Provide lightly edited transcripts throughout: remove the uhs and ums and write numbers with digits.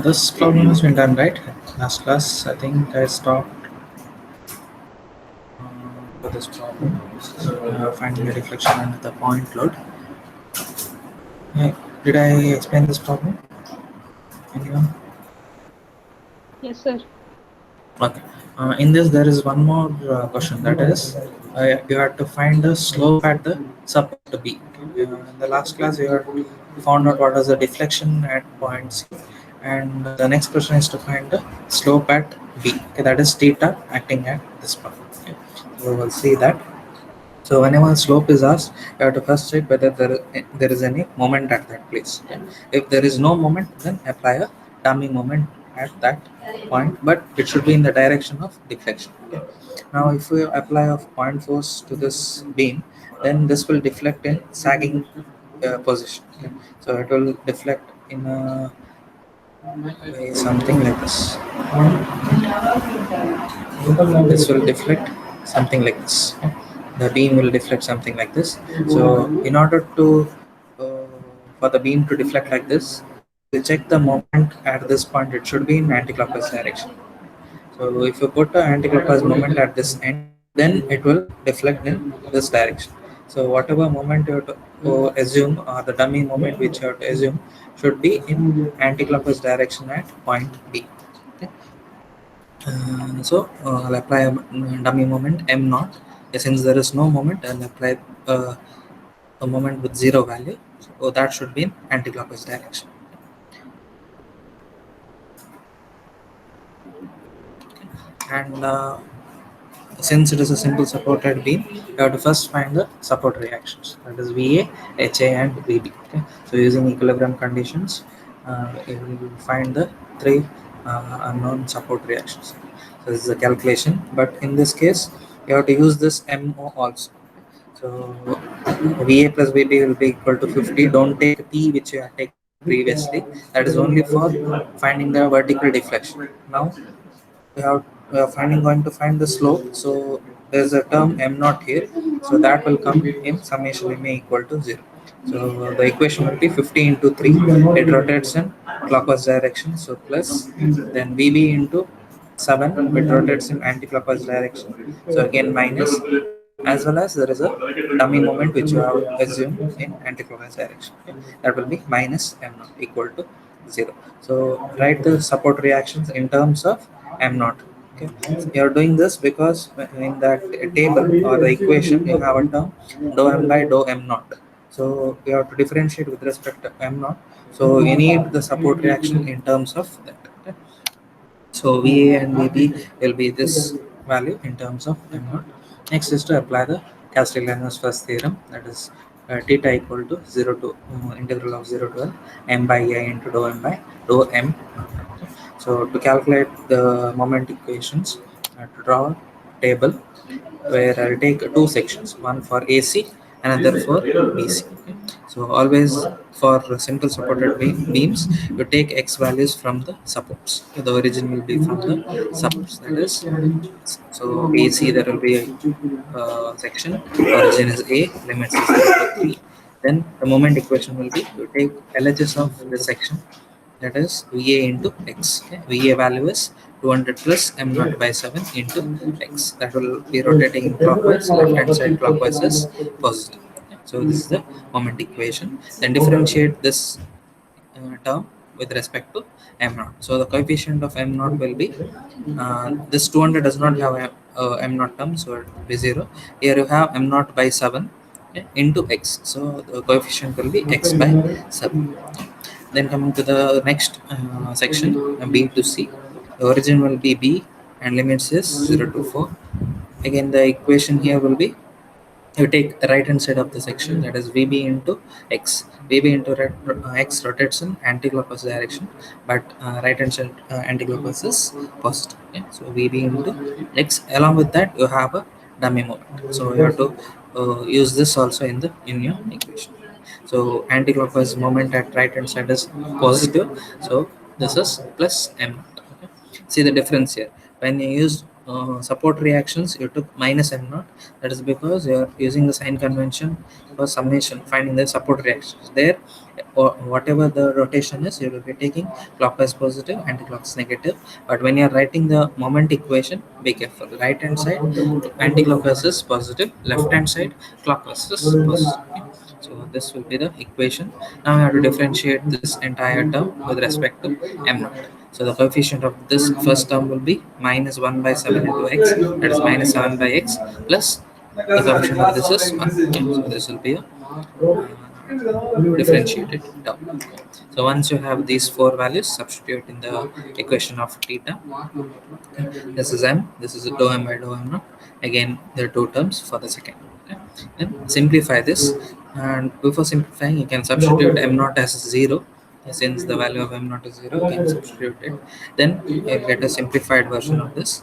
This problem has been done right. Last class, I think I stopped for this problem. Finding the deflection under the point load. Did I explain this problem? Anyone? Yes, sir. Okay. In this, there is one more question. That is, you have to find the slope at the support B. In the last class, you had found out what is the deflection at point C, and the next question is to find the slope at B. Okay, that is theta acting at this point. Okay. So we'll see that. So whenever slope is asked, you have to first check whether there is any moment at that place. Okay. If there is no moment, then apply a dummy moment at that point, but it should be in the direction of deflection. Okay. Now, if we apply a point force to this beam, then this will deflect in sagging position. Okay. So it will deflect in a way something like this. This will deflect something like this. Okay. The beam will deflect something like this. So in order to for the beam to deflect like this, to check the moment at this point, it should be in anti-clockwise direction. So if you put an anti-clockwise moment at this end, then it will deflect in this direction. So whatever moment you have to assume, or the dummy moment which you have to assume, should be in anti-clockwise direction at point B. Okay. I'll apply a dummy moment m naught. Since there is no moment, I'll apply a moment with zero value. So that should be in anti-clockwise direction. And since it is a simple supported beam, you have to first find the support reactions. That is VA, HA, and VB. Okay. So using equilibrium conditions, you will find the three unknown support reactions. So this is a calculation, but in this case, you have to use this MO also. So VA plus VB will be equal to 50. Don't take P which you have taken previously. That is only for finding the vertical deflection. Now we are going to find the slope. So there's a term m naught here. So that will come in summation ma equal to 0. So the equation will be 50 into 3. It rotates in clockwise direction. So plus then VB into 7, which rotates in anti-clockwise direction. So again minus, as well as there is a dummy moment which you have assumed in anti-clockwise direction. Okay. That will be minus m naught equal to 0. So write the support reactions in terms of m naught. Okay. So you are doing this because in that table or the equation you have a term dou m by dou m naught. So you have to differentiate with respect to m naught. So you need the support reaction in terms of that. Okay. So VA and VB will be this value in terms of m naught. Next is to apply the Castigliano's first theorem, that is theta equal to 0 to integral of 0 to L m by I into dou m by dou m. So to calculate the moment equations, to draw a table where I'll take two sections, one for AC, another for BC. Okay. So always for simple supported beams, you take x values from the supports. Okay. The origin will be from the supports. That is, so AC there will be a section. Origin is A, limits is 0 to 3. Then the moment equation will be you take LHS of the section, that is VA into X. Okay. VA value is 200 plus m naught by 7 into X. That will be rotating clockwise, left hand side clockwise is positive. Okay. So this is the moment equation. Then differentiate this term with respect to m naught. So the coefficient of m naught will be this 200 does not have a m naught term, so it will be 0. Here you have m naught by 7, okay, into x. So the coefficient will be x by 7. Then coming to the next section, B to C, the origin will be B and limits is 0 to 4. Again, the equation here will be you take the right hand side of the section, that is VB into X. VB into X rotates in anti-clockwise direction, but right hand side anti-clockwise is positive. Okay? So VB into X. Along with that, you have a dummy moment. So you have to use this also in your equation. So anti-clockwise moment at right hand side is positive. So this is plus m naught. Okay? See the difference here. When you use support reactions, you took minus m naught. That is because you are using the sign convention for summation, finding the support reactions. There, whatever the rotation is, you will be taking clockwise positive, anti-clockwise negative. But when you are writing the moment equation, be careful. Right hand side, anti-clockwise is positive. Left hand side, clockwise is positive. So this will be the equation. Now we have to differentiate this entire term with respect to m naught. So the coefficient of this first term will be minus 1 by 7 into x, that is minus 7 by x, plus the coefficient of this is 1. So this will be a differentiated term. So once you have these four values, substitute in the equation of theta. This is m, this is dou m by dou m naught. Again, there are two terms for the second. Okay. Then simplify this, and before simplifying, you can substitute m naught as 0. Since the value of m naught is 0, you can substitute it. Then you get a simplified version of this,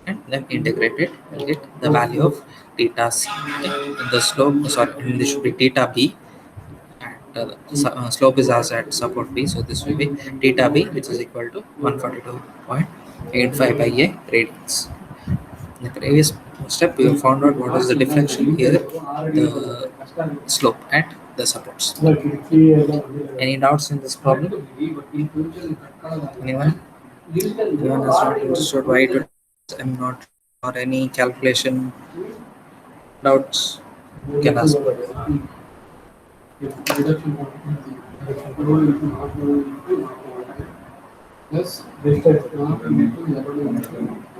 and then integrate it. You get the value of theta c. Okay. The slope, sorry, this should be theta b, and slope is as at support b, so this will be theta b, which is equal to 142.85 by a radians. In the previous step, we have found out what is the deflection. Here, the slope at the supports. Any doubts in this problem? Anyone? Anyone has not understood why to m not, or any calculation doubts? You can ask.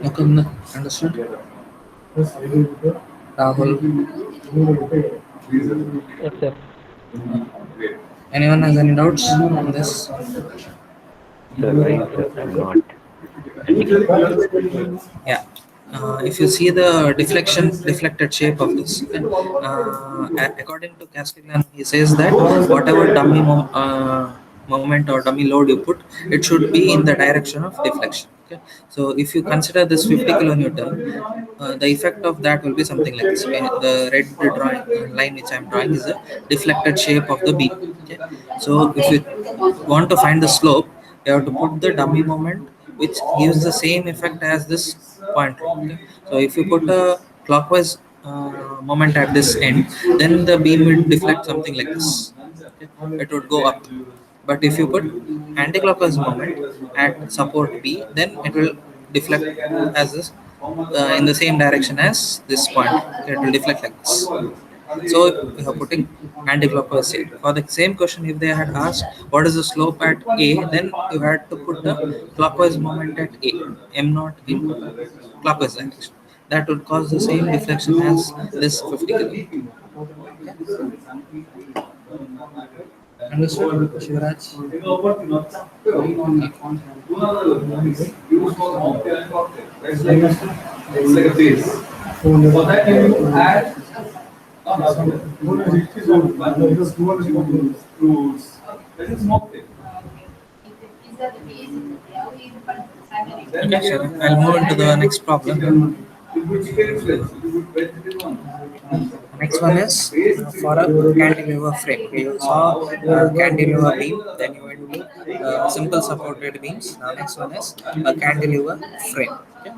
Mukund, understood? Rahul? Yes, sir. Anyone has any doubts on this? Sir, right, sir. I'm not. Yeah. If you see the deflected shape of this, okay, according to Castiglione, he says that whatever dummy moment or dummy load you put, it should be in the direction of deflection. Okay, so if you consider this 50 kilonewton, the effect of that will be something like this. The red line which I am drawing is a deflected shape of the beam. Okay, so if you want to find the slope, you have to put the dummy moment which gives the same effect as this point. Okay? So if you put a clockwise moment at this end, then the beam will deflect something like this. Okay? It would go up. But if you put anti-clockwise moment at support B, then it will deflect as this in the same direction as this point. Okay? It will deflect like this. So you are putting anti-clockwise here. For the same question, if they had asked what is the slope at A, then you had to put the clockwise moment at A, m naught in clockwise direction. That would cause the same deflection as this 50 kilo. Understood, Shivaraj? It's like a base. For that you add fruits. That is not it. Okay, sure. I'll move into the next problem. Next one is for a cantilever frame. Okay, you saw cantilever beam, then you went to simple supported beams. Now next one is a cantilever frame. Okay.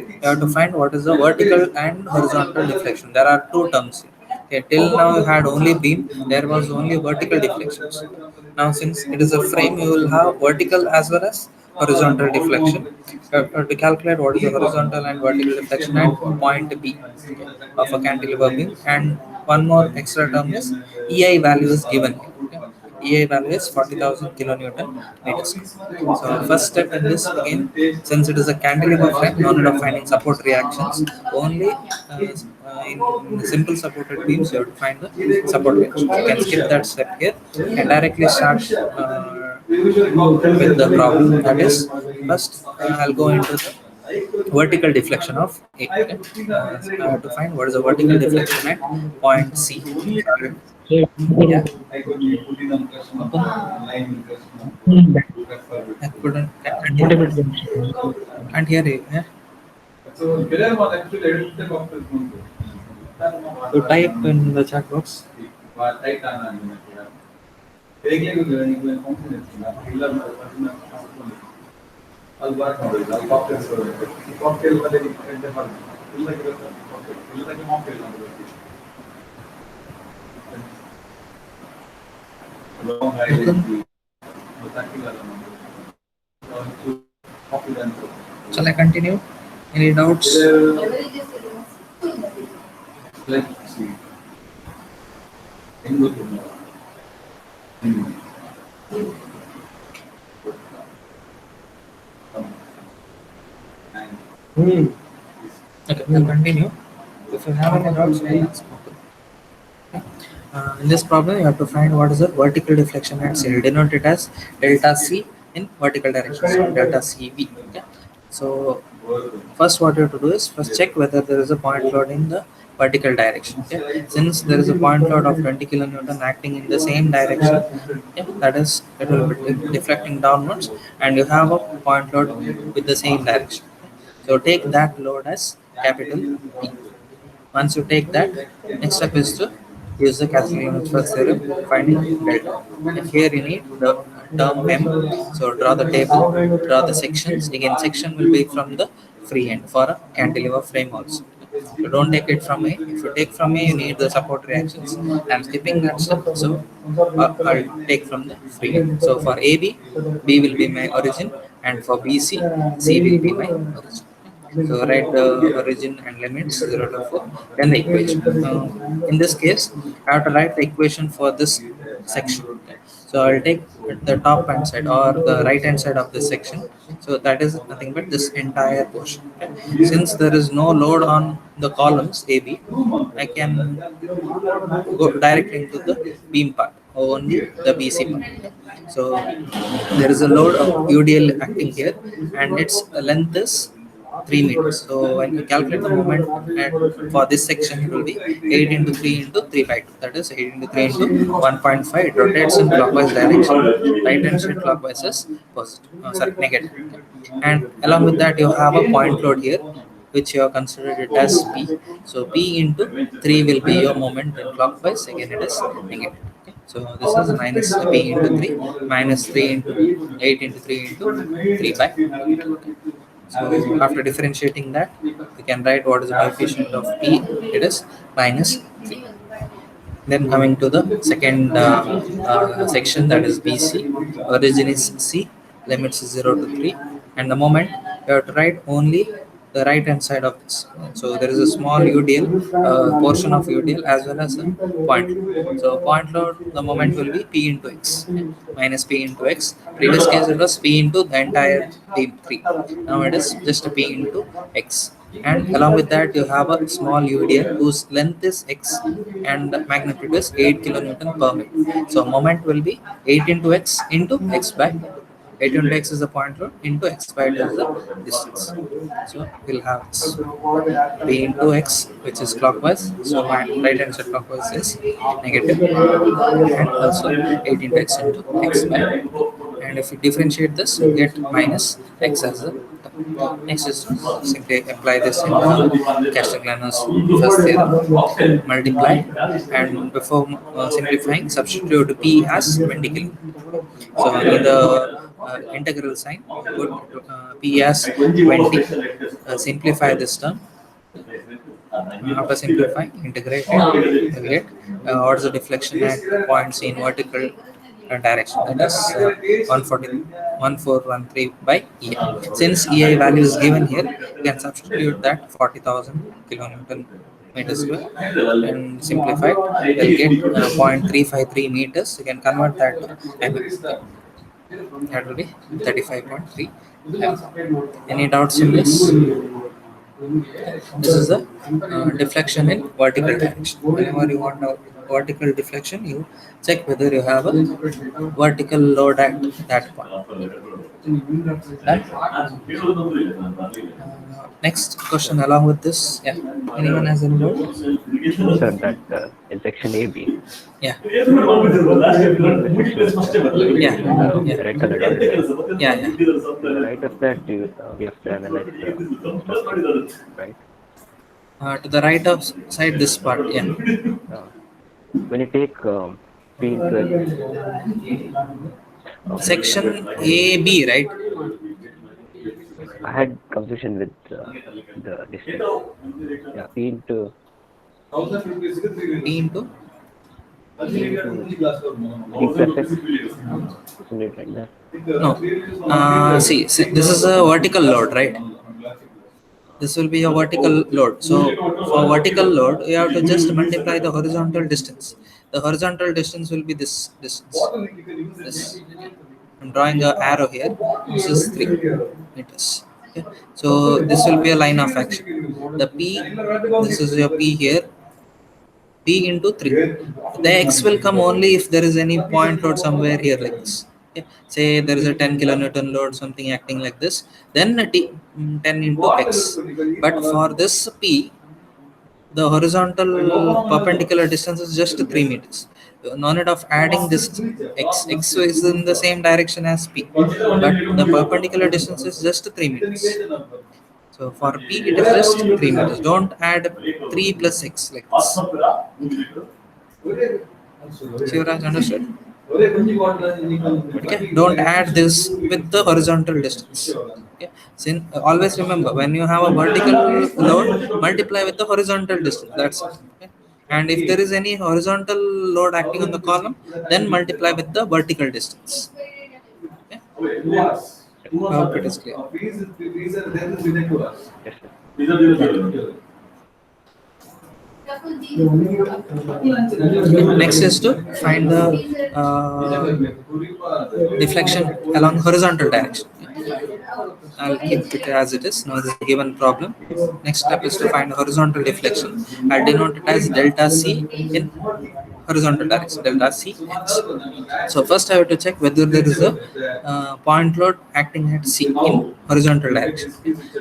You have to find what is the vertical and horizontal deflection. There are two terms here. Okay, till now you had only beam, there was only vertical deflections. Now since it is a frame, you will have vertical as well as horizontal deflection. To calculate what is the horizontal and vertical deflection at point B, okay, of a cantilever beam, and one more extra term is EI value is given here. Okay. EI value is 40,000 kilonewton meters. So first step in this, again, since it is a cantilever frame, no need of finding support reactions. Only in simple supported beams, you have to find the support reactions. You can skip that step here and directly start with the problem. That is, first I'll go into the vertical deflection of A. Okay? I have to find what is the vertical deflection at point C. So, Yeah, I couldn't can't hear you. Yeah? So below one actually edited box is going You type in the chat box. right hand. ಹೇಗೆ function ಇರ್ತಲ್ಲ ಇಲ್ಲ ಅಲ್ಲಿ ಬಾಕ್ ಮಾಡಿಲ್ಲ ಅಲ್ಲಿ cocktail ಮೇಲೆ different ಮಾಡಿ ಇಲ್ಲ ಇರುತ್ತೆ ಕಾಕ್ಟೇಲ್ ಇಲ್ಲದಾಗ ಮಾಕ್ಟೇಲ್ ಅಂತ ಲಾಂಗ್ ಹೈಲೈಟ್ ಗೊತ್ತಾಗ್ತಿಲ್ಲ ನಮಗೆ confidence Shall I continue? Any doubts? Like C ಹೆಂಗ್ ಗೊತ್ತಿಲ್ಲ Okay, I'll continue. If you have any doubts, you can ask. In this problem, you have to find what is the vertical deflection at C. Denote it as delta C in vertical direction. So delta CV. Okay. So first, what you have to do is first check whether there is a point load in the vertical direction. Okay. Since there is a point load of 20 kilonewton acting in the same direction, okay, that is, it will be deflecting downwards, and you have a point load with the same direction. So take that load as capital P. Once you take that, next step is to use the Castigliano's first theorem, finding delta. And here you need the term M. So draw the table, draw the sections. Again, section will be from the free end for a cantilever frame also. So don't take it from A. If you take from A, you need the support reactions. I'm skipping that step, so I'll take from the free end. So for AB, B will be my origin, and for BC, C will be my origin. So write the origin and limits 0 to 4, then the equation. In this case, I have to write the equation for this section. So I'll take the top hand side or the right hand side of this section. So that is nothing but this entire portion. Okay. Since there is no load on the columns AB, I can go directly into the beam part, only the BC part. So there is a load of UDL acting here, and its length is 3 meters. So when you calculate the moment for this section, it will be 8 into 3 into 3 by 2. That is 8 into 3 into 1.5. It rotates in clockwise direction. Right hand side clockwise is positive. Negative. And along with that, you have a point load here, which you have considered it as P. So P into 3 will be your moment in clockwise. Again, it is negative. Okay. So this is minus P into 3 minus 3 into 8 into 3 into 3 by 2. Okay. So after differentiating that, we can write what is the coefficient of P. It is minus 3. Then coming to the second section, that is BC. Origin is C, limits is 0 to 3, and the moment you have to write only the right hand side of this. So there is a small UDL portion of UDL as well as a point load. So point load, the moment will be P into X, minus P into X. Previous case it was P into the entire beam 3. Now it is just P into X. And along with that, you have a small UDL whose length is X and magnitude is 8 kilonewton per meter. So moment will be 8 into X into X by 8 into X is the point load into X by 2 is the distance. So we'll have this P into X, which is clockwise. So my right hand side clockwise is negative, and also 8 into X into X by 2. And if you differentiate this, you get minus X as the term. Next is simply apply this in Castigliano's first theorem. Multiply, and before simplifying, substitute P as 20 kilonewton. So in the integral sign, put P as 20. Simplify this term. After simplifying, integrate it, you get what is the deflection at points in vertical direction, that is 1413 by EI. Since EI value is given here, you can substitute that 40,000 kilonewton meter square and simplify it. You'll get 0.353 meters. You can convert that to mm. That will be 35.3 mm. Any doubts in this? This is the deflection in vertical direction. Whenever you want a vertical deflection, you check whether you have a vertical load at that point. Done? Next question along with this. Yeah. Anyone has any doubt? Sir, that in section AB. Yeah. In the section, Yeah. Yeah. red colored dot. Yeah. Right of that, we have to analyze the structure, right? To the right of side, this part. Yeah. When you take P into X, Section AB, right? had confusion with the distance. Yeah, P into 1000 rupees ಗೆ 3 P into P plus X. Isn't it like that? no. See, this is a vertical load, right? This will be a vertical load. So for vertical load, you have to just multiply the horizontal distance. The horizontal distance will be this distance. This. I'm drawing an arrow here. This is 3 meters. Okay. So this will be a line of action. The P, this is your P here. P into 3. The X will come only if there is any point load somewhere here like this. Okay. Say there is a 10 kilonewton load, something acting like this, then 10 into X. But for this P, the horizontal perpendicular distance is just 3 meters. No need of adding this X. X is in the same direction as P, but the perpendicular distance is just 3 meters. So for P, it is just 3 meters. Don't add 3 plus X like this. Shivraj, understood? Okay. Don't add this with the horizontal distance. Okay. Always remember, when you have a vertical load, multiply with the horizontal distance. That's it. Okay. And if there is any horizontal load acting on the column, then multiply with the vertical distance. Okay. I hope it is clear. Yes, sir. Next is to find the deflection along horizontal direction. I'll keep it as it is. Now this is a given problem. Next step is to find horizontal deflection. I'll denote it as delta C in horizontal direction, delta C X. So first I have to check whether there is a point load acting at C in horizontal direction.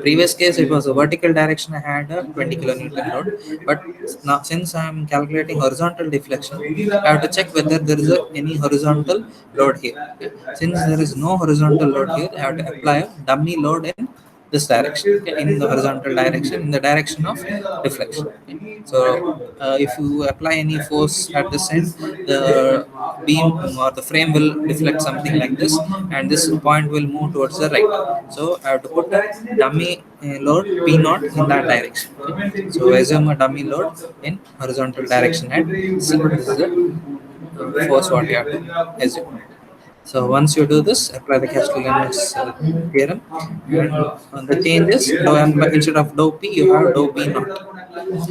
Previous case it was a vertical direction, I had a 20 kilonewton load, but now since I am calculating horizontal deflection, I have to check whether there is any horizontal load here. Okay. Since there is no horizontal load here, I have to apply a dummy load in this direction, okay, in the horizontal direction, in the direction of deflection. Okay. So if you apply any force at this end, the beam or the frame will deflect something like this, and this point will move towards the right. So I have to put a dummy load P naught in that direction. Okay. So assume a dummy load in horizontal direction at C. This is the force what you have to assume. So once you do this, apply the Castigliano's theorem, and the changes, instead of dou P, you have dou P naught.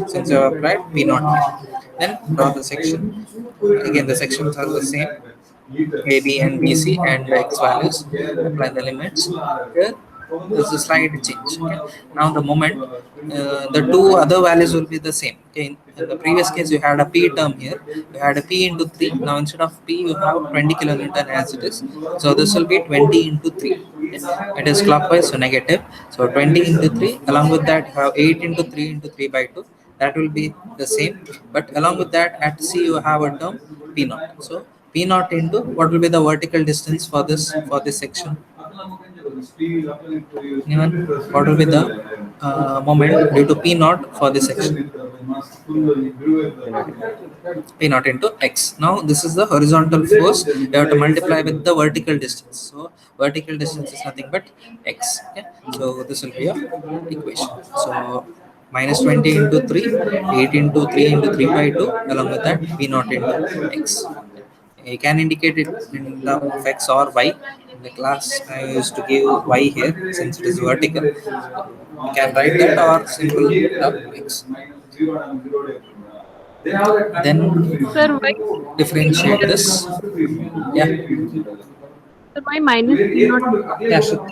Since you have applied P naught, then draw the section. Again, the sections are the same, AB and BC, and the X values. Apply the limits. Here, there's a slight change. Okay. Now the moment, the two other values will be the same. Okay. In the previous case, you had a P term here. You had a P into 3. Now instead of P, you have 20 kilonewton as it is. So this will be 20 into 3. Okay. It is clockwise, so negative. So 20 into 3. Along with that, you have 8 into 3 into 3 by 2. That will be the same. But along with that, at C, you have a term P naught. So P naught into what will be the vertical distance for this section? Anyone? What will be the moment due to P naught for this section? P naught into X. Now this is the horizontal force. You have to multiply with the vertical distance. So vertical distance is nothing but X. Okay? So this will be your equation. So minus 20 into 3, 8 into 3 into 3 by 2. Along with that, P naught into X. You can indicate it in terms of X or Y. In the class, I used to give Y here since it is vertical. You can write that or simple X. Then Sir, why, differentiate this. Yeah, sir, why minus P naught? yeah, sure.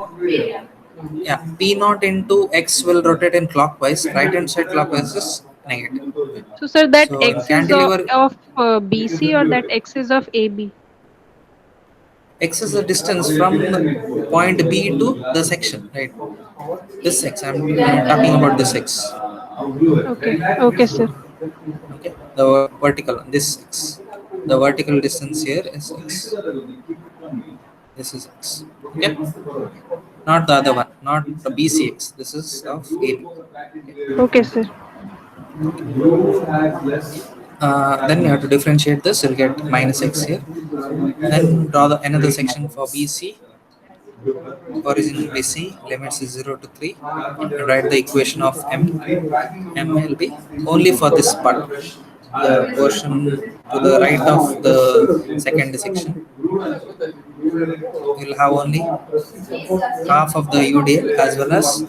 Yeah, P naught into X will rotate in clockwise. Right hand side clockwise is negative. So, sir, that So, X is cantilever- of BC or that X is of AB? X is the distance from the point B to the section, right? This X, I'm talking about this X. Okay, okay, sir. Okay, the vertical, this X. The vertical distance here is X. This is X. Okay, not the other one, not the BCX. This is of AB. Okay, sir. Then you have to differentiate this. You'll get minus X here. Then draw another section for BC. origin BC, limits is 0 to 3, and write the equation of M. M will be only for this part, the portion to the right of the second section. You'll have only half of the UDL as well as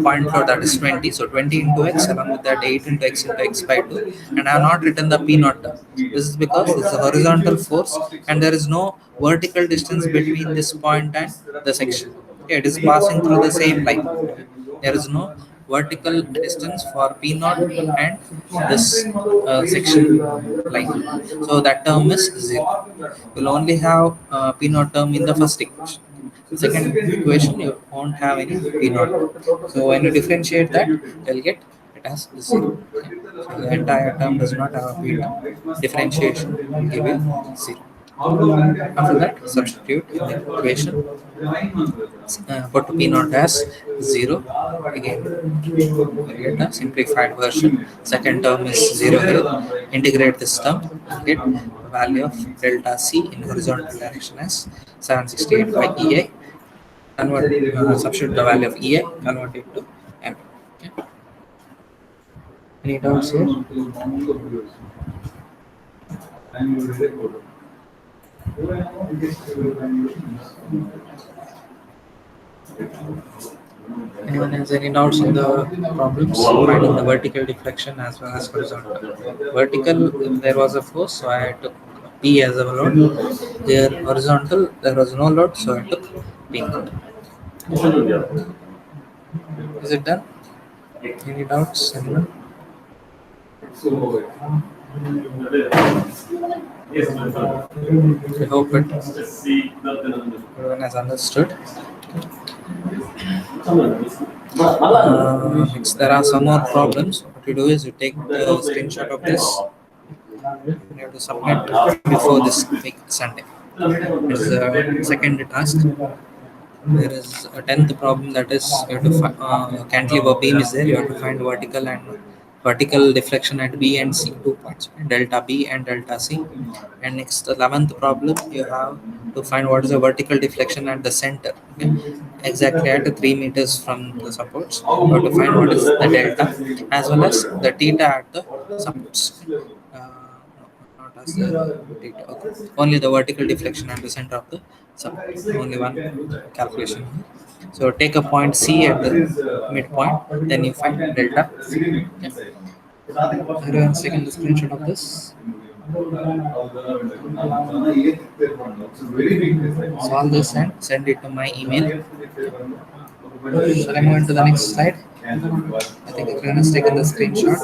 point load, that is 20. So 20 into x, along with that 8 into x into x by 2. And I have not written the P naught term. This is because it's a horizontal force and there is no vertical distance between this point and the section. Okay, it is passing through the same line. There is no vertical distance for P naught and this section line. So that term is 0. You'll only have P naught term in the first equation. Second equation, you won't have any P naught. So when you differentiate that, you'll get it as 0. Okay. So the entire term does not have a P term. Differentiation will give you 0. After that, substitute in the equation. Put P naught as 0. Again, we get a simplified version. Second term is 0 here. Integrate this term, get the value of delta C in horizontal direction as 768 by EI. Convert, substitute the value of EI, convert it to M. Okay. Any doubts here? Anyone has any doubts in the problems? Finding the vertical deflection as well as horizontal. Vertical, if there was a force, so I took P as a load. Here, horizontal, there was no load, so I took P naught. Is it done? Any doubts? Anyone? I hope everyone has understood. Next, there are some more problems. What you do is you take the screenshot of this. You have to submit before this week Sunday. It's the second task. There is a 10th problem, that is you have to cantilever beam is there. You have to find vertical deflection at B and C, 2 points, delta B and delta C. And next, the 11th problem, you have to find what is the vertical deflection at the center. Okay? Exactly at 3 meters from the supports. You have to find what is the delta as well as the theta at the supports. Not as the theta. Okay. Only the vertical deflection at the center of the support. Only one calculation here. So take a point C at the midpoint, then you find delta C. Okay. Everyone's taking the screenshot of this. Solve this and send it to my email. Shall I move into the next slide? I think everyone has taken the screenshot.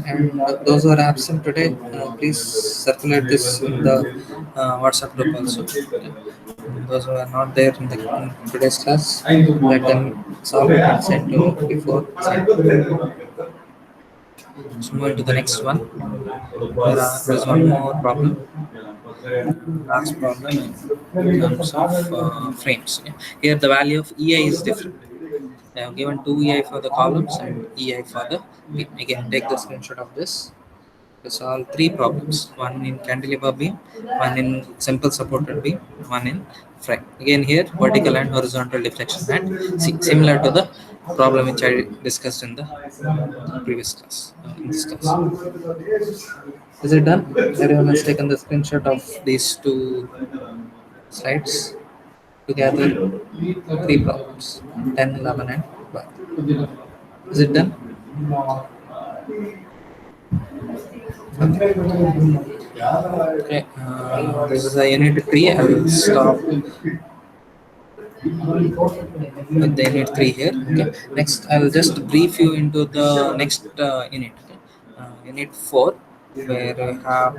And those who are absent today, please circulate this in the WhatsApp group also. Those who are not there in today's class, let them solve it and send to before. Let's move into the next one. There's one more problem. Last problem in terms of frames. Okay. Here the value of EI is different. I have given 2 EI for the columns and EI for the beam. Again, take the screenshot of this. To solve 3 problems, one in cantilever beam, one in simple supported beam, one in frame. Again here, vertical and horizontal deflection and similar to the problem which I discussed in the previous class, in this class. Is it done? Everyone has taken the screenshot of these 2 slides. Together, 3 problems, 10, 11 and 12. Is it done? Okay, this is a unit 3. I will stop with the unit 3 here. Okay. Next, I will just brief you into the next unit. Okay. Unit 4, where I have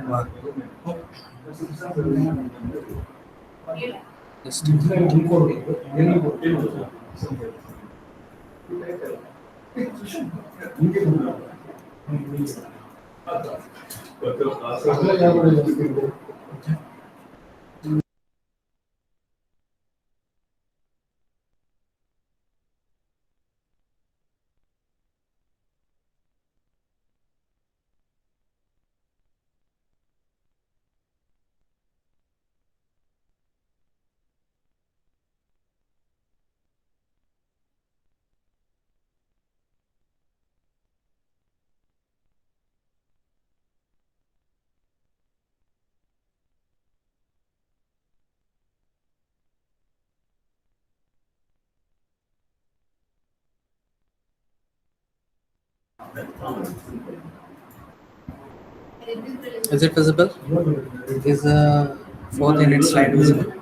just Is it visible? Is the fourth unit slide visible?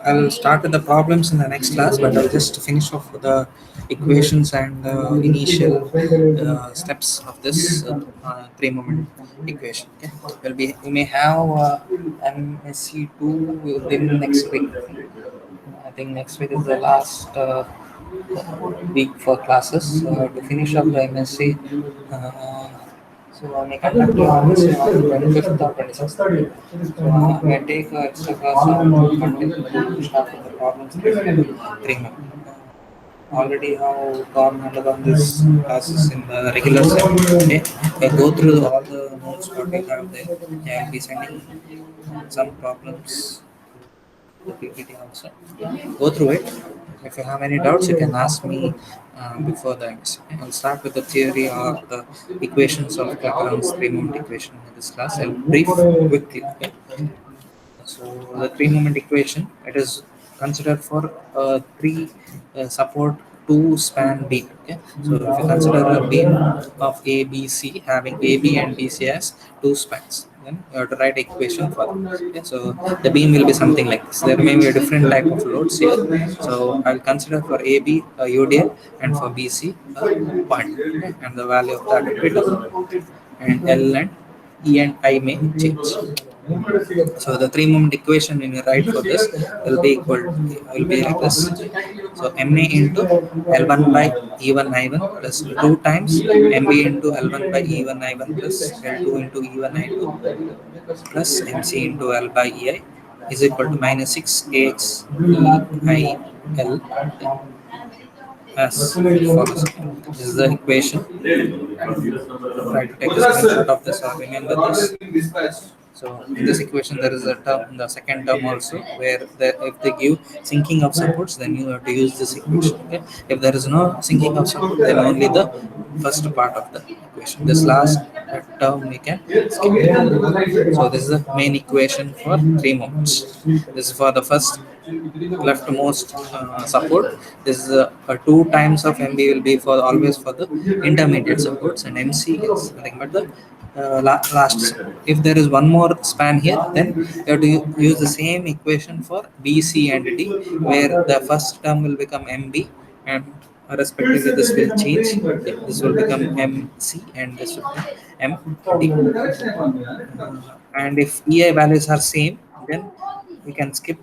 I'll start with the problems in the next class, but I'll just finish off with the equations and initial steps of this three-moment equation. Okay, we may have MSc2 within next week. I think next week is the last week for classes to finish up the MSc. So I may conduct the MSc on 25th or 26th. So I may take an extra class on Monday to start with the problems in 3 months. Already have gone undergone this classes in the regular set. Okay, I go through all the notes what we have there. I will be sending some problems the PPT also. Go through it. If you have any doubts, you can ask me before the MSc. I'll start with the theory or the equations of Clapeyron's three-moment equation in this class. I'll brief quickly. Okay? So the three-moment equation, it is considered for three support two span beam. Okay, so if you consider a beam of A, B, C having A, B, and B, C as two spans, then you have to write equation for it. Okay, so the beam will be something like this. There may be a different type of loads here. So I'll consider for AB a UDL and for BC a point, okay? And the value of that will be W. And L and E and I may change. So the three-moment equation when you write for this will be like this. So MA into L1 by E1 I1 plus 2 times MB into L1 by E1 I1 plus L2 into E1 I2 plus MC into L by EI is equal to minus 6 AX EIL as follows. This is the equation. Try to take a screenshot of this or remember this. So in this equation, there is a term, the second term also, where if they give sinking of supports, then you have to use this equation. Okay? If there is no sinking of support, then only the first part of the equation. This last term we can skip it. So this is the main equation for three moments. This is for the first leftmost support. This is two times of MB will be for always for the intermediate supports, and MC is nothing but the last. If there is one more span here, then you have to use the same equation for B, C, and D, where the first term will become MB, and respectively this will change. This will become MC, and this will be MD. And if EI values are same, then we can skip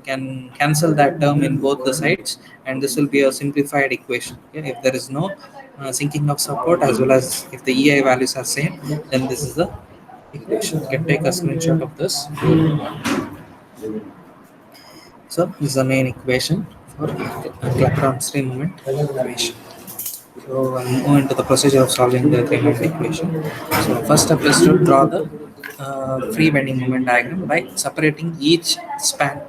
can cancel that term in both the sides, and this will be a simplified equation. Okay? If there is no sinking of support as well as if the EI values are same, then this is the equation. You can take a screenshot of this. So this is the main equation for Clapeyron's three-moment equation. So I'll move into the procedure of solving the three-moment equation. So first step is to draw the free bending moment diagram by separating each span.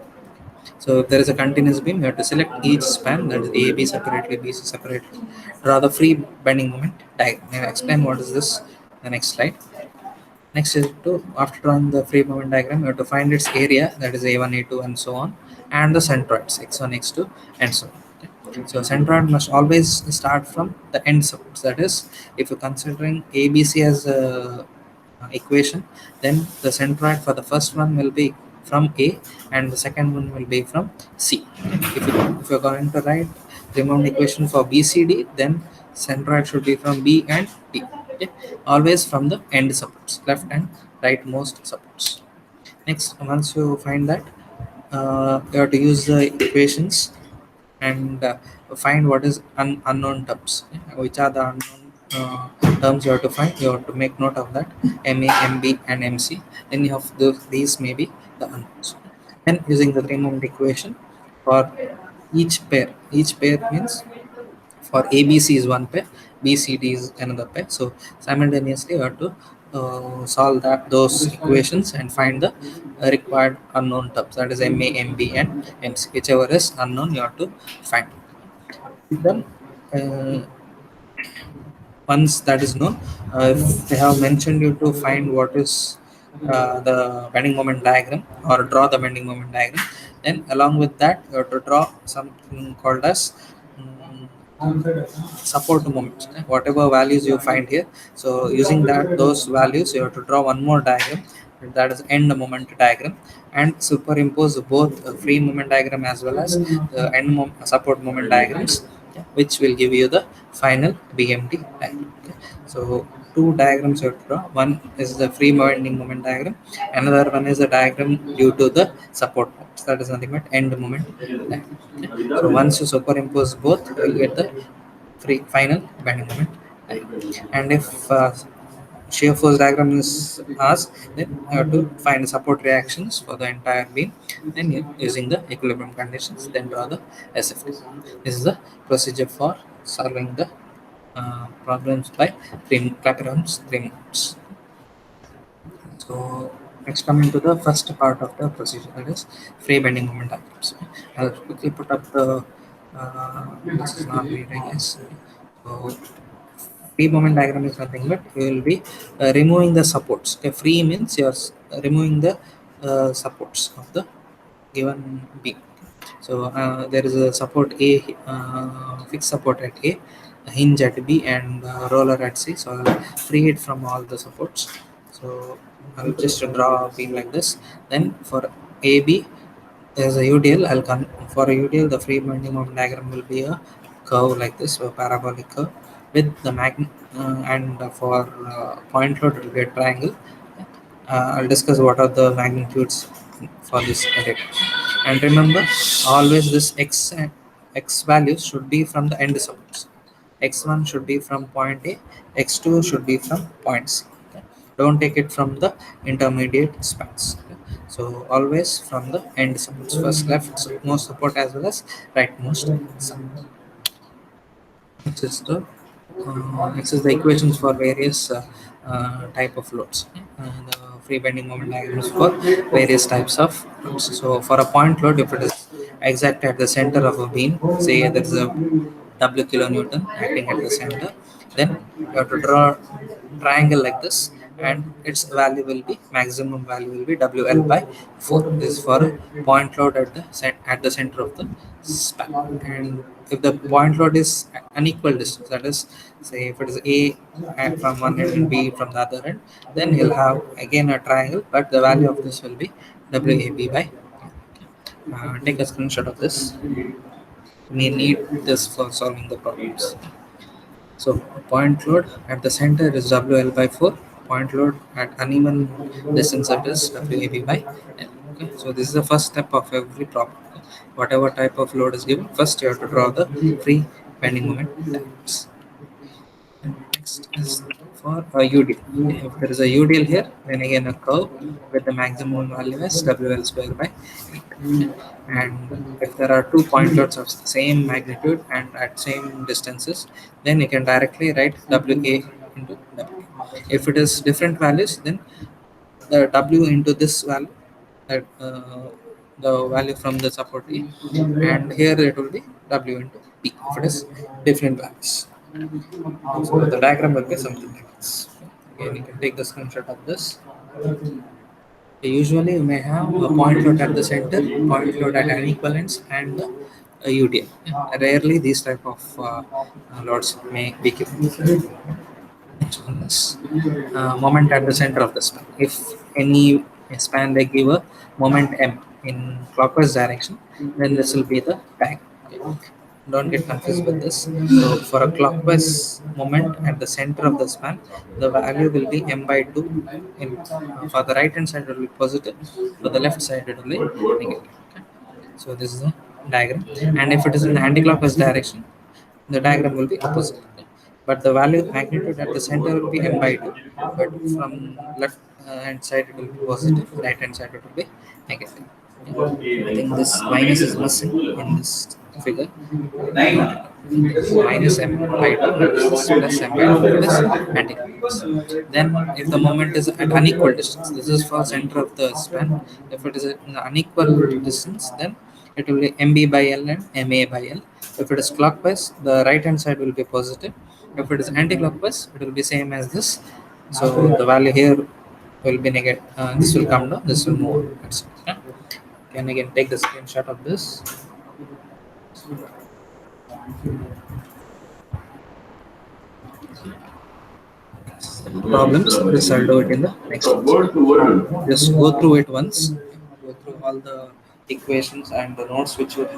So if there is a continuous beam, you have to select each span, that is AB separately, BC separately. Draw the free bending moment diagram. I'll explain what is this the next slide. Next is to, after drawing the free moment diagram, you have to find its area, that is A1, A2, and so on, and the centroids X1, X2, and so on. Okay. So centroid must always start from the end supports. That is, if you're considering ABC as a equation, then the centroid for the first one will be from A, and the second one will be from C. If you're going to write the moment equation for BCD, then centroid should be from B and D. Okay? Always from the end supports, left and rightmost supports. Next, once you find that, you have to use the equations and find what is unknown terms. Okay? Which are the unknown terms you have to find. You have to make note of that. MA, MB, and MC. Any of these may be the unknowns. And using the three-moment equation for each pair. Each pair means for ABC is one pair, BCD is another pair. So simultaneously you have to solve those equations and find the required unknown terms. That is MA, MB, and MC. Whichever is unknown, you have to find. Then once that is known, if they have mentioned you to find what is the bending moment diagram or draw the bending moment diagram. Then along with that, you have to draw something called as support moments, whatever values you find here. So using that those values, you have to draw one more diagram, that is end moment diagram, and superimpose both free moment diagram as well as support moment diagrams, which will give you the final BMD diagram. Okay. So two diagrams you have to draw. One is the free bending moment diagram, another one is the diagram due to the support moments, that is nothing but end moment diagram. Okay. So once you superimpose both, you will get the free final bending moment diagram. And if shear force diagram is asked, then you have to find support reactions for the entire beam, then using the equilibrium conditions, then draw the SFT. This is the procedure for solving the problems by Clapeyron's three modes. So next, coming to the first part of the procedure, that is free bending moment diagrams. I'll quickly put up the this is not read, I guess. So free moment diagram is nothing but you will be removing the supports. Okay, free means you are removing the supports of the given beam. So there is a support A, fixed support at A, a hinge at B, and roller at C. So I'll free it from all the supports. So I'll just draw a beam like this. Then for AB, there's a UDL. For a UDL, the free bending moment diagram will be a curve like this, so a parabolic curve with the and for point load it will be a triangle. I'll discuss what are the magnitudes for this data. And remember, always this x values should be from the end supports. X1 should be from point A, X2 should be from point C. Okay? Don't take it from the intermediate spans. Okay? So always from the end supports, first leftmost support as well as rightmost support. Next is the equations for various type of loads. The free bending moment diagrams for various types of loads. So for a point load, if it is exact at the center of a beam, say there is a W kilonewton acting at the center, then you have to draw a triangle like this, and its value will be, maximum value will be WL by 4. This is for a point load at the center of the span. And if the point load is unequal distance, that is, say if it is A from one end and B from the other end, then you'll have again a triangle, but the value of this will be WAB by. Take a screenshot of this. We need this for solving the problems. So point load at the center is WL by 4. Point load at uneven distance, that is WAB by L. Okay, so this is the first step of every problem. Whatever type of load is given, first you have to draw the free bending moment diagrams. Next is for a UDL. If there is a UDL here, then again a curve with the maximum value as WL square by 8. And if there are two point loads of the same magnitude and at same distances, then you can directly write WA into W. If it is different values, then the W into this value, that the value from the support A, and here it will be W into P if it is different values. So the diagram will be something like this. Again, you can take the screenshot of this. Usually you may have a point load at the center, point load at equivalents, and a UDL. Rarely these type of loads may be given. Next one is moment at the center of the span. If any span they give a moment M in clockwise direction, then this will be the diagram. Okay. Don't get confused with this. So for a clockwise moment at the center of the span, the value will be M by 2. For the right hand side it will be positive, for the left side it will be negative. Okay. So this is the diagram, and if it is in anti-clockwise direction, the diagram will be opposite. Okay. But the value magnitude at the center will be M by 2, but from left hand side it will be positive, right hand side it will be negative. I think this minus is missing in this figure. Minus M by 2 plus M by 2 plus anti-clockwise. Then if the moment is at unequal distance, this is for center of the span. If it is at an unequal distance, then it will be MB by L and MA by L. If it is clockwise, the right hand side will be positive. If it is anti-clockwise, it will be same as this. So the value here will be negative. This will come down. This will move. That's it. Yeah? Can again take the screenshot of this. Problems. This I'll do it in the next one. Just go through it once. Go through all the equations and the notes which you have.